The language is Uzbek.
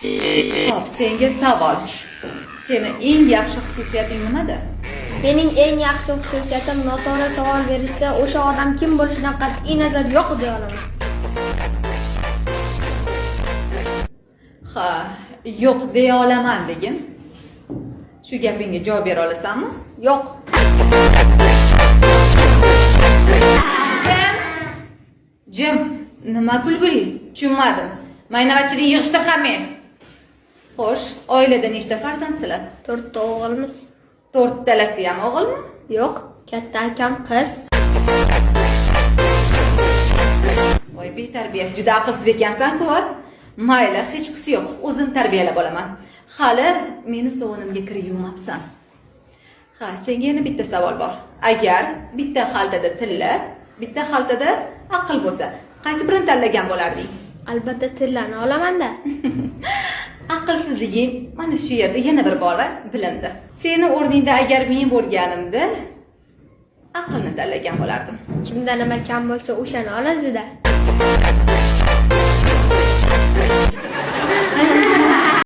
Xo'p, senga savol. Seni eng yaxshi xususiyating nimada? Mening eng yaxshi xususiyatim noto'g'ri savol berishsa, o'sha odam kim bo'lishidan qat'iy nazar yo'q deya olaman. Ha, yo'q deya olaman degin. Shu gapingga javob bera olasanmi? Yo'q. Jim, nima kulguli? Tushunmadim. Maynavachchilik yig'ishtir hamma. Xo'sh, oilada nechta farzandsizlar? 4 ta o'g'ilmiz. 4 talasi ham o'g'ilmi? Yo'q, katta akam qiz. Voy, betarbiya, juda aqlsiz ekansan-ku. Mayli, hech qisi yo'q. O'zim tarbiyalab olaman. Hali meni sovunimga kir yuvmabsan. Ha, senga yana bitta savol bor. Agar bitta xaltada tilla, bitta xaltada aql bo'lsa, qaysi birini tanlagan bo'larding? Albatta tillani olaman-da. Aqlsizliging mana shu yerda yana bir bora bilindi. Seni o'rningda agar men bo'lganimda aqlni tanlagan bo'lardim. Kimda nima kam bo'lsa, o'shani oladi-da.